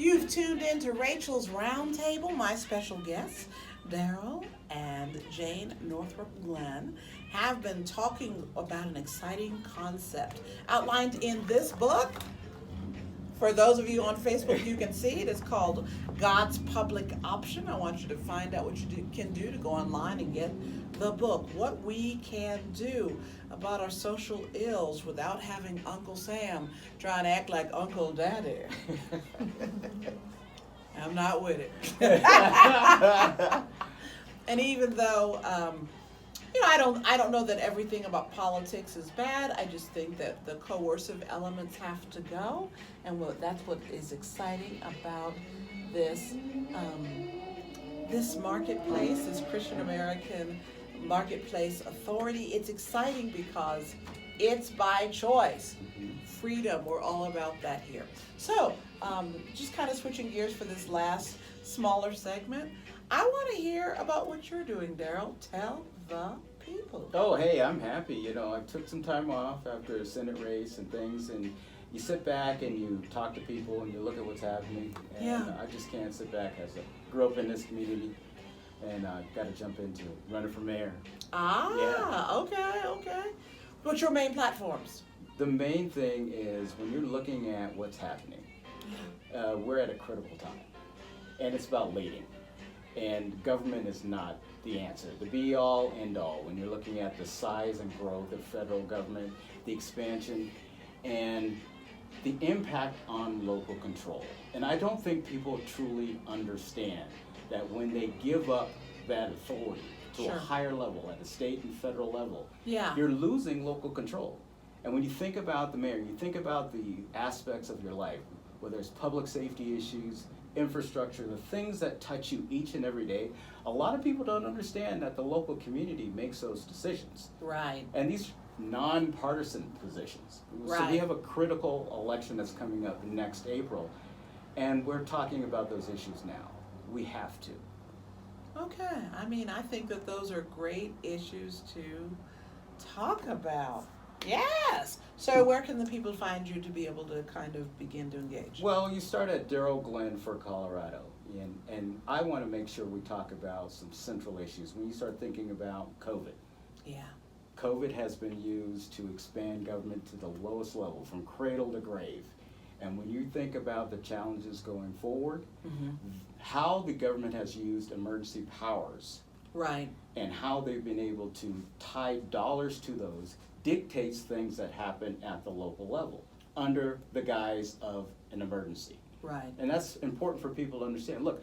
You've tuned in to Rachel's Roundtable. My special guests, Daryl and Jane Northrop Glenn, have been talking about an exciting concept outlined in this book. For those of you on Facebook, you can see it. It's called God's Public Option. I want you to find out what you can do to go online and get the book. What we can do about our social ills without having Uncle Sam trying to act like Uncle Daddy. I'm not with it. And even though I don't know that everything about politics is bad. I just think that the coercive elements have to go, and that's what is exciting about this this marketplace, this Christian American marketplace authority. It's exciting because it's by choice. Freedom, we're all about that here. So, just kind of switching gears for this last smaller segment, I want to hear about what you're doing, Daryl. Tell the people. Oh, hey, I'm happy. You know, I took some time off after a Senate race and things, and you sit back and you talk to people and you look at what's happening. And Yeah. I just can't sit back. As I grew up in this community, and got to jump into running for mayor. Okay. What's your main platforms? The main thing is when you're looking at what's happening, we're at a critical time, and it's about leading. And government is not the answer, the be-all, end-all. When you're looking at the size and growth of federal government, the expansion, and the impact on local control. And I don't think people truly understand that when they give up that authority to Sure. a higher level, at the state and federal level, Yeah. you're losing local control. And when you think about the mayor, you think about the aspects of your life, whether it's public safety issues, infrastructure, the things that touch you each and every day. A lot of people don't understand that the local community makes those decisions. Right. And these nonpartisan positions. So Right. we have a critical election that's coming up next April, and we're talking about those issues now. We have to. Okay. I mean, I think that those are great issues to talk about. Yes. So where can the people find you to be able to kind of begin to engage? Well, you start at Daryl Glenn for Colorado, and I want to make sure we talk about some central issues. When you start thinking about COVID, Yeah. COVID has been used to expand government to the lowest level, from cradle to grave. And when you think about the challenges going forward, Mm-hmm. how the government has used emergency powers Right. and how they've been able to tie dollars to those dictates things that happen at the local level under the guise of an emergency. Right. And that's important for people to understand. Look,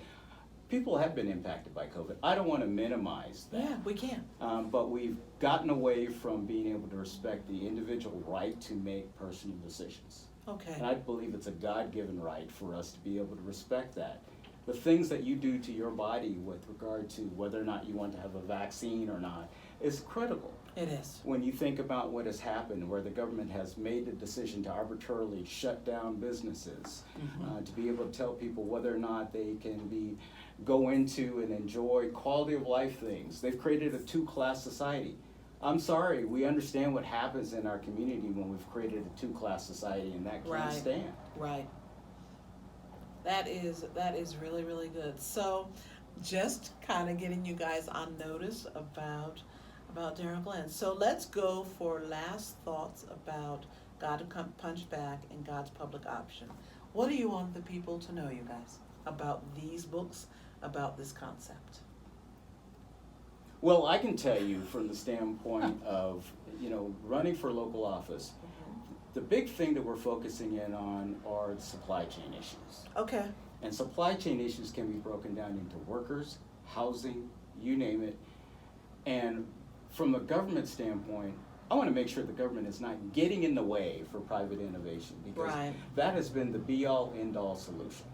people have been impacted by COVID. I don't want to minimize that. Yeah, we can. But we've gotten away from being able to respect the individual right to make personal decisions. Okay. And I believe it's a God-given right for us to be able to respect that. The things that you do to your body with regard to whether or not you want to have a vaccine or not is critical. It is. When you think about what has happened, where the government has made the decision to arbitrarily shut down businesses, to be able to tell people whether or not they can go into and enjoy quality of life things. They've created a two-class society. I'm sorry, we understand what happens in our community when we've created a two-class society, and that can't Right. stand. Right. That is really, really good. So just kind of getting you guys on notice about Daryl Glenn. So let's go for last thoughts about God to Punch Back and God's Public Option. What do you want the people to know, you guys, about these books, about this concept? Well, I can tell you from the standpoint of, running for local office, the big thing that we're focusing in on are the supply chain issues. Okay. And supply chain issues can be broken down into workers, housing, you name it. And from a government standpoint, I want to make sure the government is not getting in the way for private innovation, because Right. that has been the be-all, end-all solution.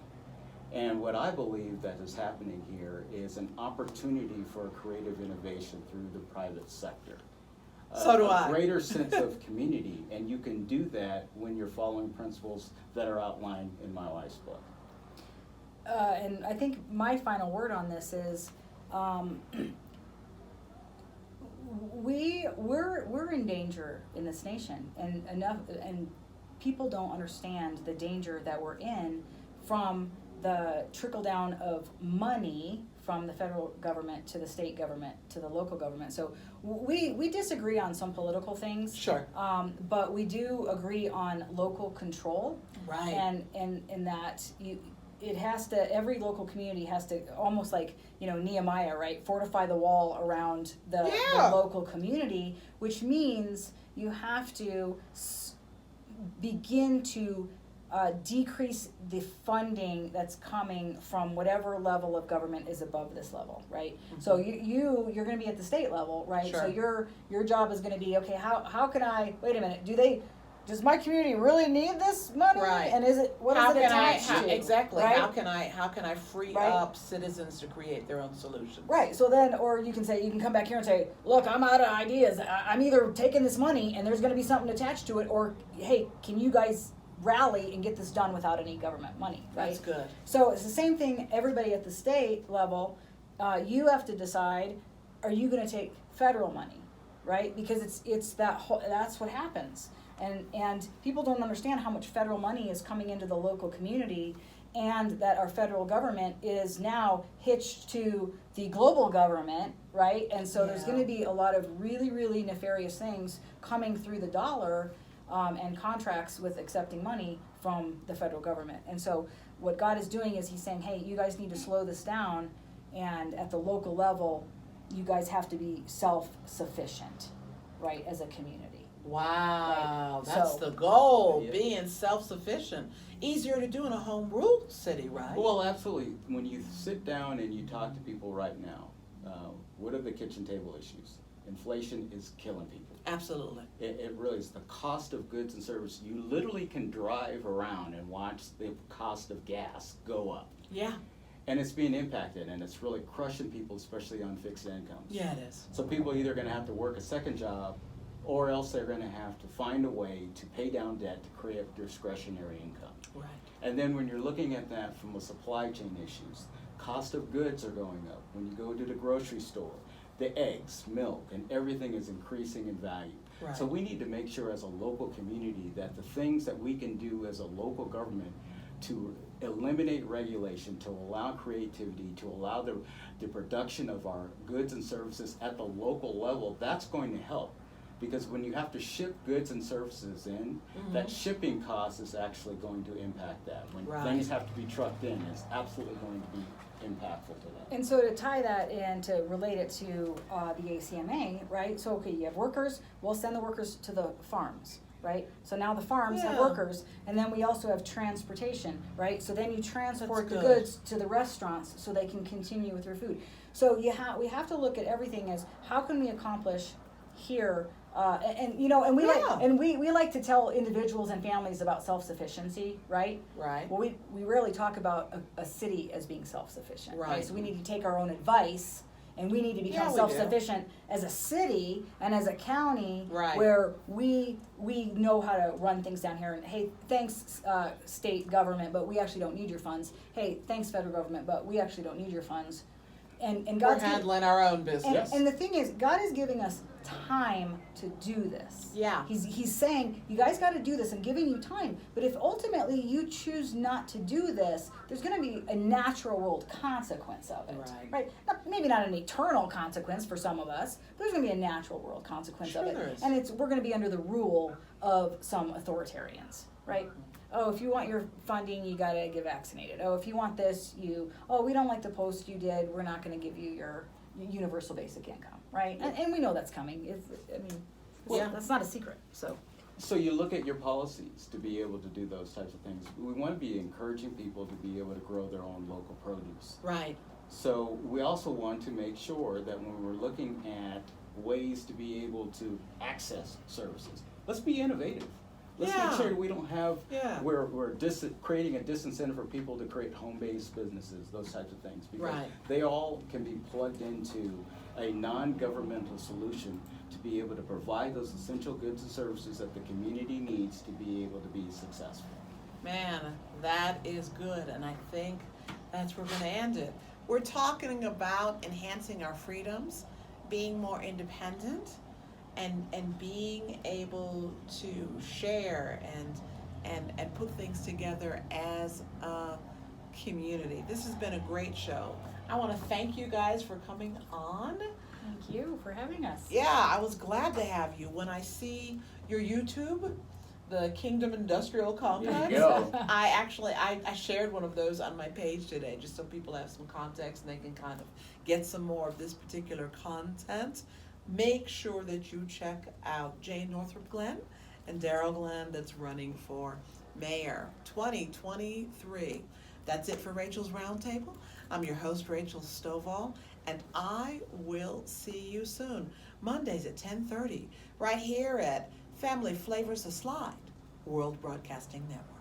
And what I believe that is happening here is an opportunity for creative innovation through the private sector. So do I. A greater sense of community, and you can do that when you're following principles that are outlined in my wife's book. And I think my final word on this is, we're in danger in this nation, and people don't understand the danger that we're in from the trickle down of money from the federal government to the state government to the local government. So we disagree on some political things. Sure. But we do agree on local control. Right. And in that it has to, every local community has to, almost like, Nehemiah, right? Fortify the wall around the local community, which means you have to begin to decrease the funding that's coming from whatever level of government is above this level, right? Mm-hmm. So you're going to be at the state level, right? Sure. So your job is going to be, okay, how can I, wait a minute, does my community really need this money? Right. And what is it attached to? Exactly. Right? How can I free Right. up citizens to create their own solutions? Right. So then, or you can come back here and say, look, I'm out of ideas. I'm either taking this money and there's going to be something attached to it, or hey, can you guys rally and get this done without any government money? Right. That's good. So it's the same thing. Everybody at the state level, you have to decide: are you going to take federal money, right? Because that's what happens. And people don't understand how much federal money is coming into the local community, and that our federal government is now hitched to the global government, right? And so there's going to be a lot of really, really nefarious things coming through the dollar and contracts with accepting money from the federal government. And so what God is doing is he's saying, hey, you guys need to slow this down, and at the local level, you guys have to be self-sufficient, right, as a community. Wow, Right. that's So- the goal, Yeah. being self-sufficient. Easier to do in a home rule city, right? Well, absolutely. When you sit down and you talk to people right now, what are the kitchen table issues? Inflation is killing people. Absolutely. It really is. The cost of goods and services. You literally can drive around and watch the cost of gas go up. Yeah. And it's being impacted, and it's really crushing people, especially on fixed incomes. Yeah, it is. So people are either going to have to work a second job, or else they're going to have to find a way to pay down debt to create discretionary income. Right. And then when you're looking at that from a supply chain issues, cost of goods are going up. When you go to the grocery store, the eggs, milk, and everything is increasing in value. Right. So we need to make sure as a local community that the things that we can do as a local government to eliminate regulation, to allow creativity, to allow the production of our goods and services at the local level, that's going to help. Because when you have to ship goods and services in, that shipping cost is actually going to impact that. When things have to be trucked in, it's absolutely going to be impactful to that. And so to tie that in, to relate it to the ACMA, right? So, okay, you have workers, we'll send the workers to the farms, right? So now the farms have workers, and then we also have transportation, right? So then you transport the goods to the restaurants so they can continue with their food. So we have to look at everything as, how can we accomplish here? We like to tell individuals and families about self-sufficiency, right? Right. Well, we rarely talk about a city as being self-sufficient, right? So we need to take our own advice, and we need to become self-sufficient as a city and as a county, where we know how to run things down here. And hey, thanks state government, but we actually don't need your funds. Hey, thanks federal government, but we actually don't need your funds. And God's we're handling our own business. And the thing is, God is giving us time to do this. Yeah. He's saying, you guys got to do this, and giving you time. But if ultimately you choose not to do this, there's going to be a natural world consequence of it. Right? Maybe not an eternal consequence for some of us, but there's going to be a natural world consequence of it. There is. And we're going to be under the rule of some authoritarians, right? Oh, if you want your funding, you got to get vaccinated. Oh, if you want this, we don't like the post you did, we're not going to give you your universal basic income, right? And we know that's coming. That's not a secret. So you look at your policies to be able to do those types of things. We want to be encouraging people to be able to grow their own local produce. Right. So we also want to make sure that when we're looking at ways to be able to access services, let's be innovative. Let's make sure we don't have, we're creating a disincentive for people to create home-based businesses, those types of things. Because they all can be plugged into a non-governmental solution to be able to provide those essential goods and services that the community needs to be able to be successful. Man, that is good, and I think that's where we're going to end it. We're talking about enhancing our freedoms, being more independent, and being able to share and put things together as a community. This has been a great show. I want to thank you guys for coming on. Thank you for having us. Yeah, I was glad to have you. When I see your YouTube, the Kingdom Industrial Complex, There you go. I shared one of those on my page today, just so people have some context and they can kind of get some more of this particular content. Make sure that you check out Jane Northrop Glenn and Daryl Glenn, that's running for mayor 2023. That's it for Rachel's Roundtable. I'm your host, Rachel Stovall, and I will see you soon, Mondays at 10:30, right here at Family Flavors Aside, World Broadcasting Network.